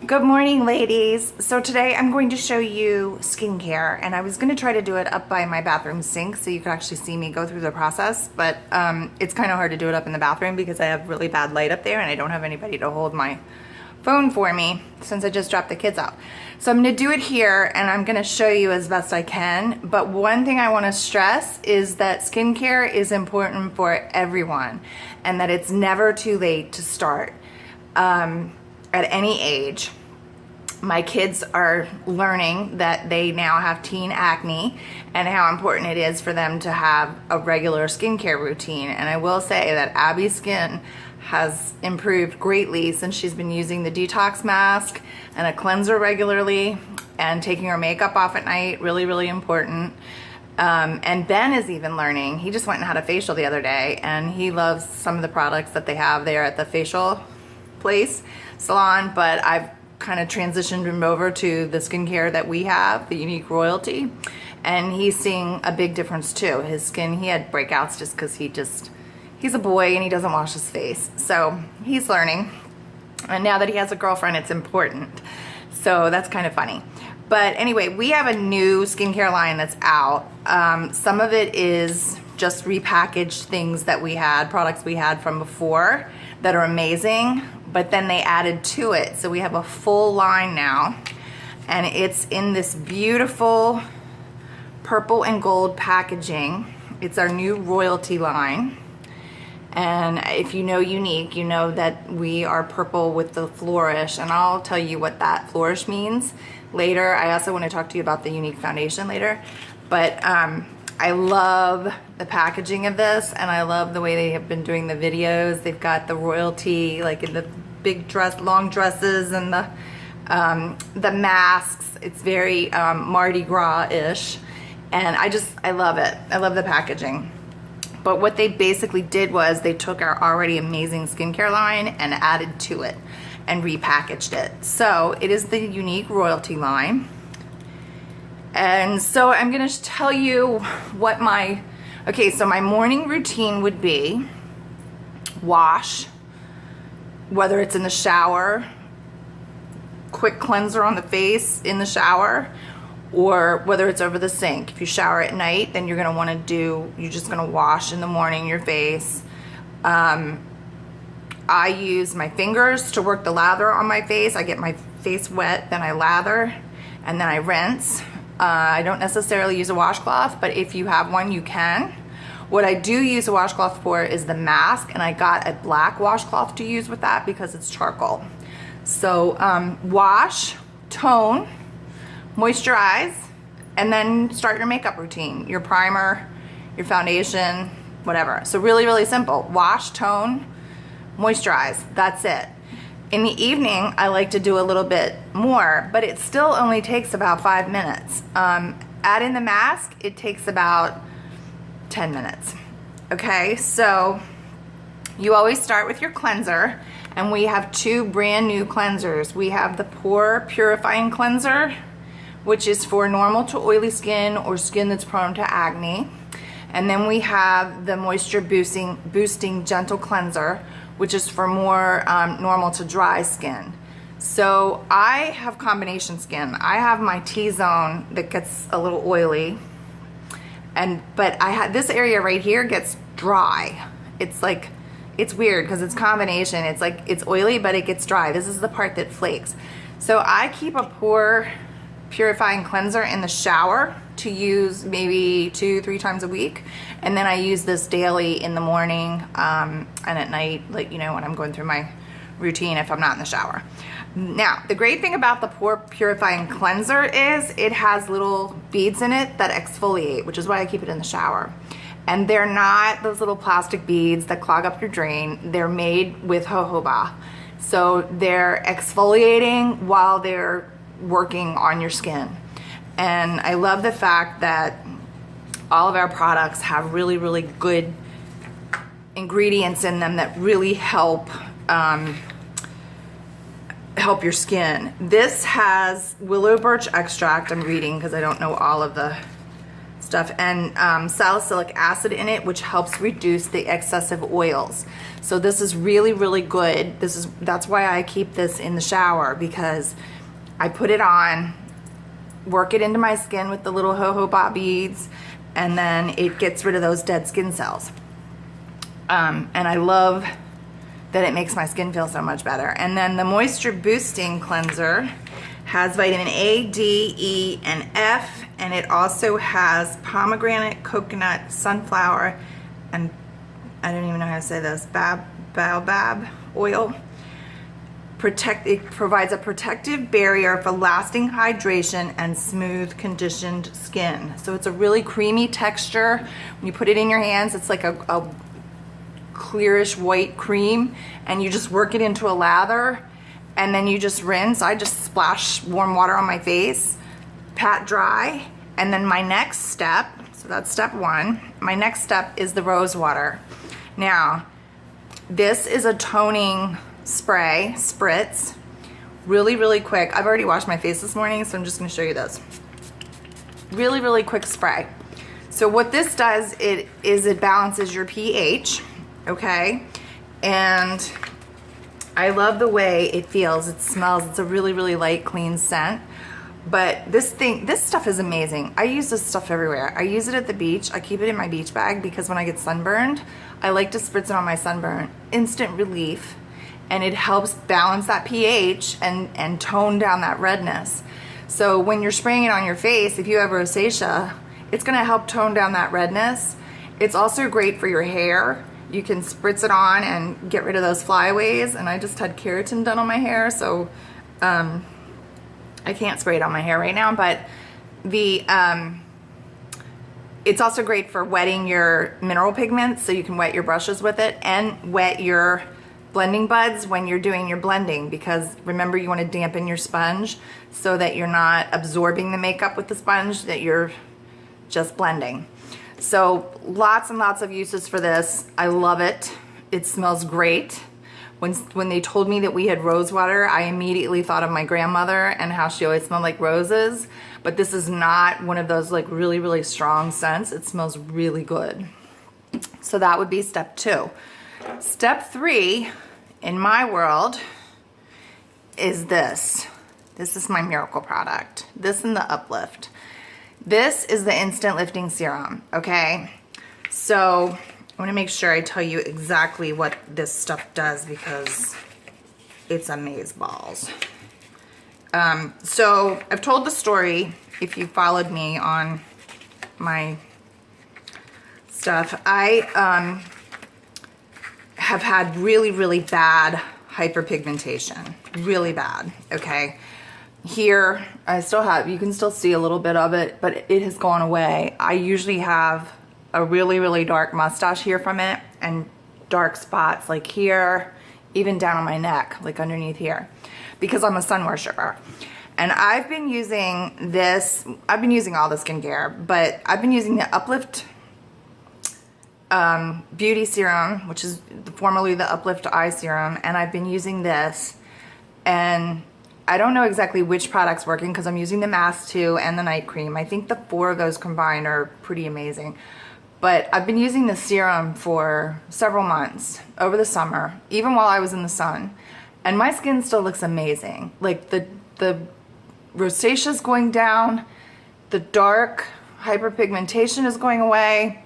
Good morning, ladies. So today I'm going to show you skincare, and I was going to try to do it up by my bathroom sink so you could actually see me go through the process, but it's kind of hard to do it up in the bathroom because I have really bad light up there and I don't have anybody to hold my phone for me since I just dropped the kids out. So I'm going to do it here and I'm going to show you as best I can, but one thing I want to stress is that skincare is important for everyone and that it's never too late to start at any age. My kids are learning that they now have teen acne and how important it is for them to have a regular skincare routine. And I will say that Abby's skin has improved greatly since she's been using the detox mask and a cleanser regularly and taking her makeup off at night, really important. And Ben is even learning. He just went and had a facial the other day and he loves some of the products that they have there at the facial salon, but I've kind of transitioned him over to the skincare that we have, the Unique Royalty, and he's seeing a big difference too. His skin, he had breakouts just because he's a boy and he doesn't wash his face. So he's learning, and now that he has a girlfriend, it's important. So that's kind of funny. But anyway, we have a new skincare line that's out. Some of it is just repackaged things that we had, products we had from before that are amazing, but then they added to it. So we have a full line now, and it's in this beautiful purple and gold packaging. It's our new Royalty line. And if you know Unique, you know that we are purple with the flourish, and I'll tell you what that flourish means later. I also want to talk to you about the Unique foundation later, but I love the packaging of this, and I love the way they have been doing the videos. They've got the Royalty like in the big dress, long dresses, and the masks. It's very Mardi Gras-ish, and I love it. I love the packaging. But what they basically did was they took our already amazing skincare line and added to it and repackaged it. So it is the Unique Royalty line. And so I'm gonna tell you what my morning routine would be. Wash, whether it's in the shower, quick cleanser on the face in the shower, or whether it's over the sink. If you shower at night, then you're just gonna wash in the morning your face. I use my fingers to work the lather on my face. I get my face wet, then I lather, and then I rinse. I don't necessarily use a washcloth, but if you have one, you can. What I do use a washcloth for is the mask, and I got a black washcloth to use with that because it's charcoal. So wash, tone, moisturize, and then start your makeup routine, your primer, your foundation, whatever. So really simple. Wash, tone, moisturize. That's it. In the evening, I like to do a little bit more, but it still only takes about 5 minutes. Add in the mask, it takes about 10 minutes. Okay, so you always start with your cleanser, and we have two brand new cleansers. We have the Pore Purifying Cleanser, which is for normal to oily skin or skin that's prone to acne. And then we have the Moisture Boosting Gentle Cleanser, which is for more normal to dry skin. So I have combination skin. I have my T-zone that gets a little oily, but this area right here gets dry. It's weird because it's combination. It's oily, but it gets dry. This is the part that flakes. So I keep a Pore Purifying Cleanser in the shower to use maybe 2-3 times a week, and then I use this daily in the morning and at night, when I'm going through my routine if I'm not in the shower. Now, the great thing about the Pore Purifying Cleanser is it has little beads in it that exfoliate, which is why I keep it in the shower. And they're not those little plastic beads that clog up your drain. They're made with jojoba. So they're exfoliating while they're working on your skin. And I love the fact that all of our products have really good ingredients in them that really help your skin. This has willow birch extract. I'm reading because I don't know all of the stuff, and salicylic acid in it, which helps reduce the excessive oils. So this is really, really good. That's why I keep this in the shower, because I put it on, work it into my skin with the little jojoba beads, and then it gets rid of those dead skin cells. And I love that it makes my skin feel so much better. And then the Moisture Boosting Cleanser has vitamin A, D, E, and F, and it also has pomegranate, coconut, sunflower, and I don't even know how to say this, baobab oil. It provides a protective barrier for lasting hydration and smooth conditioned skin. So it's a really creamy texture. When you put it in your hands, it's like a clearish white cream, and you just work it into a lather, and then you just rinse. I just splash warm water on my face, pat dry, and then my next step, so that's step one, my next step is the rose water. Now, this is a toning spray, spritz, really, really quick. I've already washed my face this morning, so I'm just gonna show you this. Really, really quick spray. So what this does, it balances your pH, okay? And I love the way it feels, it smells. It's a really, really light, clean scent. But this stuff is amazing. I use this stuff everywhere. I use it at the beach. I keep it in my beach bag because when I get sunburned, I like to spritz it on my sunburn. Instant relief. And it helps balance that pH and tone down that redness. So when you're spraying it on your face, if you have rosacea, it's gonna help tone down that redness. It's also great for your hair. You can spritz it on and get rid of those flyaways. And I just had keratin done on my hair, so I can't spray it on my hair right now, but it's also great for wetting your mineral pigments, so you can wet your brushes with it and wet your blending buds when you're doing your blending, because remember, you want to dampen your sponge so that you're not absorbing the makeup with the sponge, that you're just blending. So lots and lots of uses for this. I love it. It smells great. When they told me that we had rose water, I immediately thought of my grandmother and how she always smelled like roses. But this is not one of those like really, really strong scents. It smells really good. So that would be step two. Step three in my world is this. This is my miracle product. This and the Uplift. This is the Instant Lifting Serum, okay? So I want to make sure I tell you exactly what this stuff does, because it's amazeballs. So I've told the story, if you followed me on my stuff. I have had really, really bad hyperpigmentation, really bad, okay? Here, I still have, you can still see a little bit of it, but it has gone away. I usually have a really, really dark mustache here from it, and dark spots like here, even down on my neck, like underneath here, because I'm a sun worshiper. And I've been using this, I've been using all the skincare, but I've been using the Uplift Beauty Serum, which is formerly the Uplift Eye Serum, and I've been using this, and I don't know exactly which product's working because I'm using the mask too and the night cream. I think the 4 of those combined are pretty amazing. But I've been using the serum for several months over the summer, even while I was in the sun, and my skin still looks amazing. Like the rosacea's going down, the dark hyperpigmentation is going away.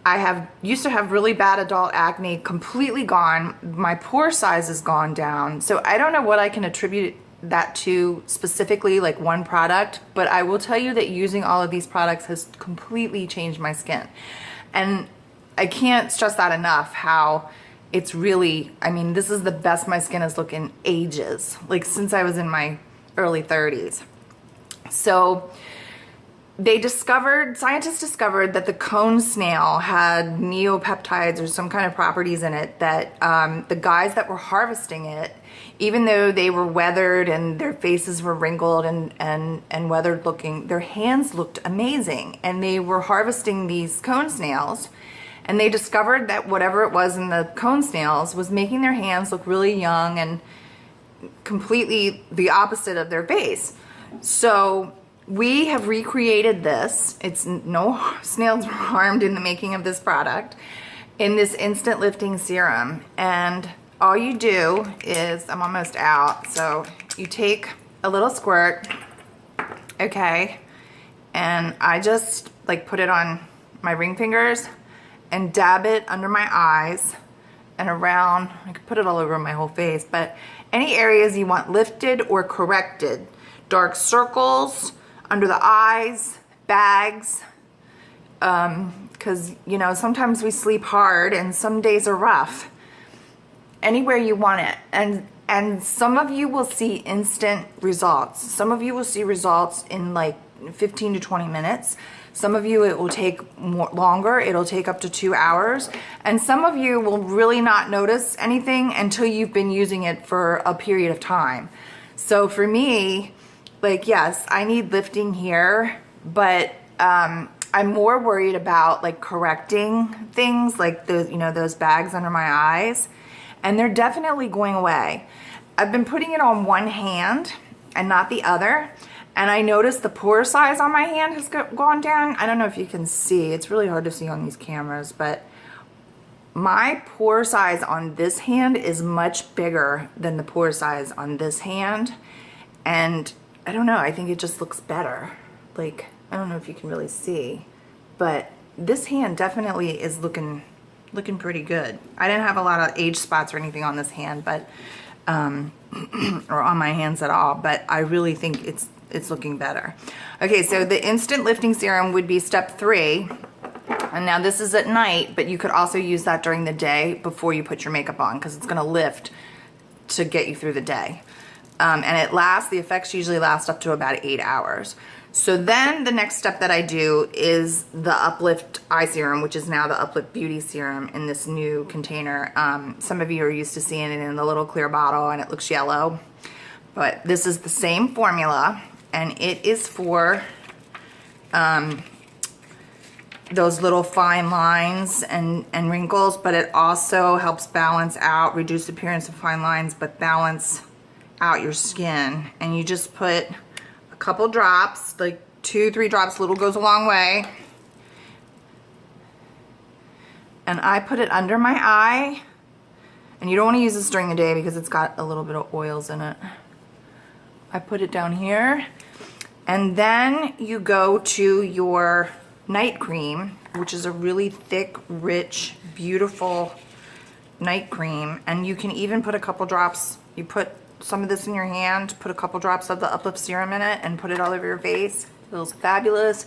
I used to have really bad adult acne, completely gone. My pore size has gone down. So I don't know what I can attribute that to specifically, like one product, but I will tell you that using all of these products has completely changed my skin. And I can't stress that enough, how it's really, I mean, this is the best my skin has looked in ages, like since I was in my early 30s. So scientists discovered that the cone snail had neopeptides or some kind of properties in it that the guys that were harvesting it, even though they were weathered and their faces were wrinkled and weathered looking, their hands looked amazing. And they were harvesting these cone snails, and they discovered that whatever it was in the cone snails was making their hands look really young and completely the opposite of their face. So we have recreated this. It's no snails were harmed in the making of this product, in this instant lifting serum. And all you do is, I'm almost out, so you take a little squirt, okay, and I just like put it on my ring fingers and dab it under my eyes and around. I could put it all over my whole face, but any areas you want lifted or corrected, dark circles under the eyes, bags, because you know, sometimes we sleep hard and some days are rough. Anywhere you want it. And some of you will see instant results. Some of you will see results in like 15 to 20 minutes. Some of you, it will take longer. It'll take up to 2 hours. And some of you will really not notice anything until you've been using it for a period of time. So for me, like, yes, I need lifting here, but I'm more worried about like correcting things like the, you know, those bags under my eyes. And they're definitely going away. I've been putting it on one hand and not the other. And I noticed the pore size on my hand has gone down. I don't know if you can see. It's really hard to see on these cameras, but my pore size on this hand is much bigger than the pore size on this hand. And I don't know, I think it just looks better. Like, I don't know if you can really see, but this hand definitely is looking pretty good. I didn't have a lot of age spots or anything on this hand, but or on my hands at all, but I really think it's looking better. Okay, so the instant lifting serum would be step 3. And now this is at night, but you could also use that during the day before you put your makeup on, because it's gonna lift to get you through the day. And the effects usually last up to about 8 hours. So then the next step that I do is the Uplift Eye Serum, which is now the Uplift Beauty Serum in this new container. Some of you are used to seeing it in the little clear bottle and it looks yellow. But this is the same formula, and it is for those little fine lines and wrinkles, but it also helps balance out, reduce the appearance of fine lines, but balance out your skin. And you just put a couple drops, like 2-3 drops, little goes a long way. And I put it under my eye, and you don't want to use this during the day because it's got a little bit of oils in it. I put it down here, and then you go to your night cream, which is a really thick, rich, beautiful night cream. And you can even put a couple drops, you put some of this in your hand, put a couple drops of the Uplift serum in it, and put it all over your face. It feels fabulous.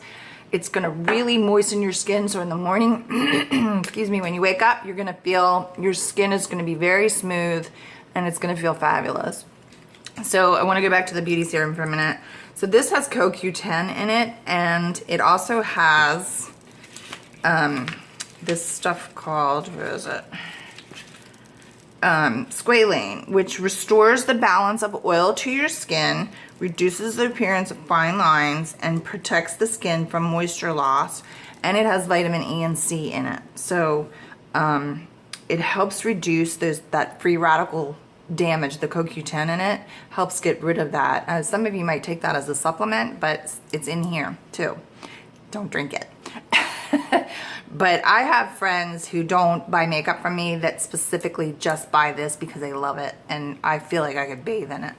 It's gonna really moisten your skin, so in the morning, excuse me, when you wake up, you're gonna feel, your skin is gonna be very smooth, and it's gonna feel fabulous. So I wanna go back to the beauty serum for a minute. So this has CoQ10 in it, and it also has this stuff called, what is it? Squalane, which restores the balance of oil to your skin, reduces the appearance of fine lines, and protects the skin from moisture loss. And it has vitamin E and C in it. So it helps reduce that free radical damage. The CoQ10 in it helps get rid of that. Some of you might take that as a supplement, but it's in here too. Don't drink it. But I have friends who don't buy makeup from me that specifically just buy this because they love it, and I feel like I could bathe in it.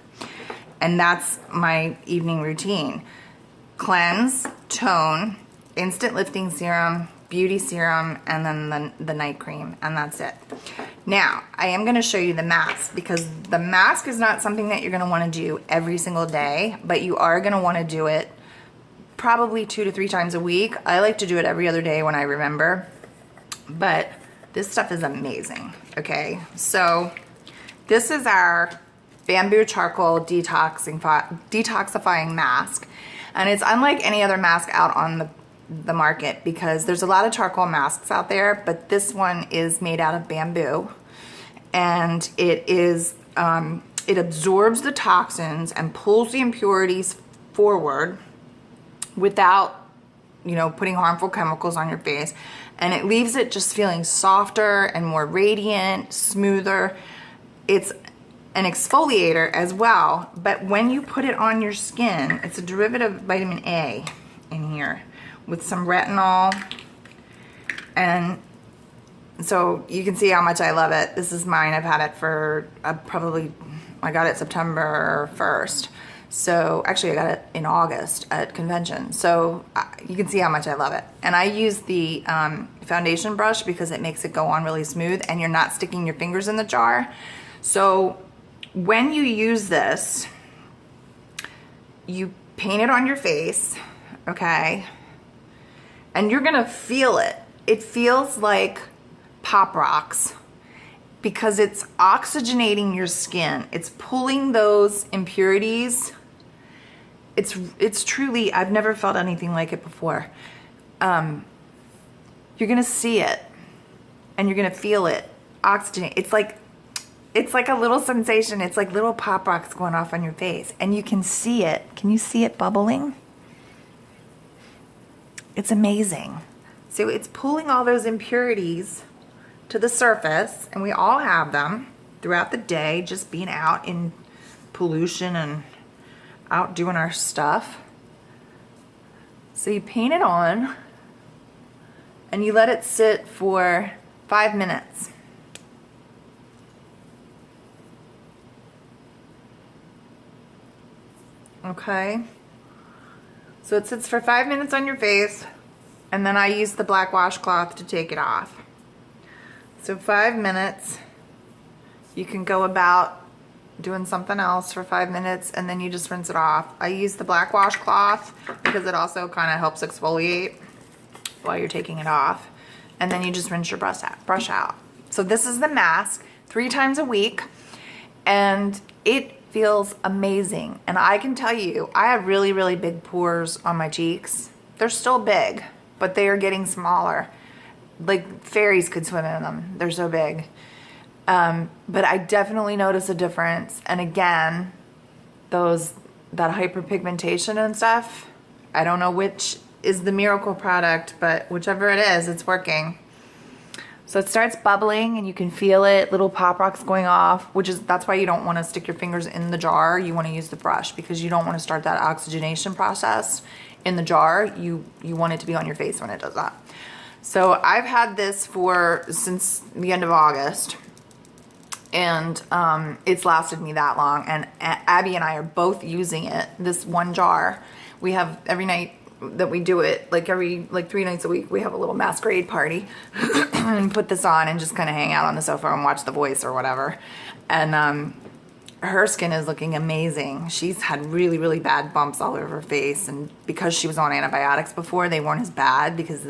And that's my evening routine. Cleanse, tone, instant lifting serum, beauty serum, and then the night cream, and that's it. Now, I am gonna show you the mask, because the mask is not something that you're gonna wanna do every single day, but you are gonna wanna do it probably 2 to 3 times a week. I like to do it every other day when I remember, but this stuff is amazing, okay? So this is our bamboo charcoal detoxifying mask, and it's unlike any other mask out on the market, because there's a lot of charcoal masks out there, but this one is made out of bamboo, and it is it absorbs the toxins and pulls the impurities forward without, you know, putting harmful chemicals on your face, and it leaves it just feeling softer and more radiant, smoother. It's an exfoliator as well, but when you put it on your skin, it's a derivative of vitamin A in here with some retinol. And so you can see how much I love it. This is mine. I've had it for I got it September 1st. So actually I got it in August at convention. So you can see how much I love it. And I use the foundation brush because it makes it go on really smooth and you're not sticking your fingers in the jar. So when you use this, you paint it on your face, okay? And you're gonna feel it. It feels like Pop Rocks because it's oxygenating your skin. It's pulling those impurities. It's truly, I've never felt anything like it before. You're gonna see it and you're gonna feel it oxygenate. It's like a little sensation. It's like little Pop Rocks going off on your face and you can see it. Can you see it bubbling? It's amazing. So it's pulling all those impurities to the surface, and we all have them throughout the day, just being out in pollution and out doing our stuff. So you paint it on and you let it sit for 5 minutes. Okay, so it sits for 5 minutes on your face, and then I use the black washcloth to take it off. So 5 minutes, you can go about doing something else for 5 minutes, and then you just rinse it off. I use the black washcloth because it also kind of helps exfoliate while you're taking it off, and then you just rinse your brush out. So this is the mask 3 times a week, and it feels amazing. And I can tell you, I have really, really big pores on my cheeks. They're still big, but they are getting smaller. Like fairies could swim in them. They're so big. But I definitely notice a difference. And again, that hyperpigmentation and stuff, I don't know which is the miracle product, but whichever it is, it's working. So it starts bubbling and you can feel it, little Pop Rocks going off, that's why you don't want to stick your fingers in the jar. You want to use the brush because you don't want to start that oxygenation process in the jar. You want it to be on your face when it does that. So I've had this since the end of August, and it's lasted me that long. And Abby and I are both using it, this one jar. We have every night that we do it, like 3 nights a week, we have a little masquerade party and put this on and just kind of hang out on the sofa and watch The Voice or whatever. And her skin is looking amazing. She's had really, really bad bumps all over her face, and because she was on antibiotics before, they weren't as bad because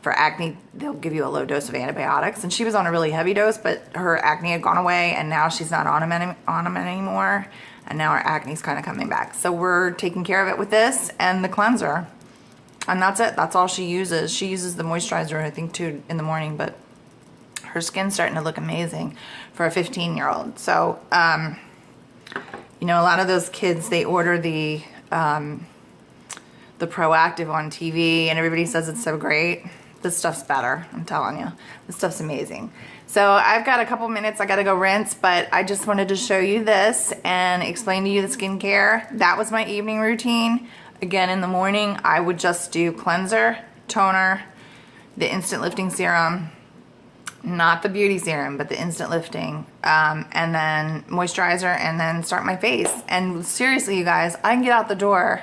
for acne, they'll give you a low dose of antibiotics, and she was on a really heavy dose, but her acne had gone away, and now she's not on them anymore, and now her acne's kind of coming back. So we're taking care of it with this and the cleanser, and that's it. That's all she uses. She uses the moisturizer, I think, too, in the morning, but her skin's starting to look amazing for a 15-year-old. So, you know, a lot of those kids, they order the Proactive on TV, and everybody says it's so great. This stuff's better, I'm telling you. This stuff's amazing. So I've got a couple minutes, I gotta go rinse, but I just wanted to show you this and explain to you the skincare. That was my evening routine. Again, in the morning, I would just do cleanser, toner, the instant lifting serum, not the beauty serum, but the instant lifting, and then moisturizer, and then start my face. And seriously, you guys, I can get out the door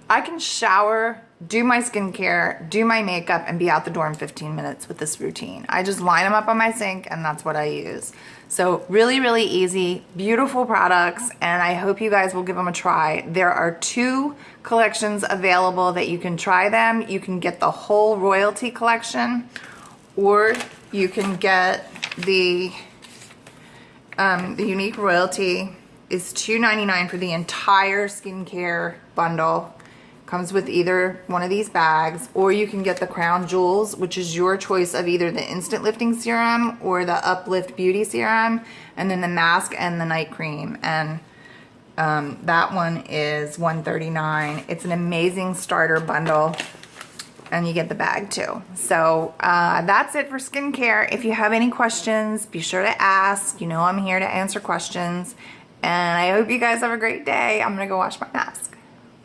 I can shower, do my skincare, do my makeup, and be out the door in 15 minutes with this routine. I just line them up on my sink, and that's what I use. So really, really easy, beautiful products, and I hope you guys will give them a try. There are 2 collections available that you can try them. You can get the whole Royalty collection, or you can get the Unique Royalty. Is $2.99 for the entire skincare bundle. Comes with either one of these bags, or you can get the Crown Jewels, which is your choice of either the Instant Lifting Serum or the Uplift Beauty Serum, and then the mask and the night cream. And that one is $139. It's an amazing starter bundle and you get the bag too. So that's it for skincare. If you have any questions, be sure to ask. You know I'm here to answer questions. And I hope you guys have a great day. I'm gonna go wash my mask.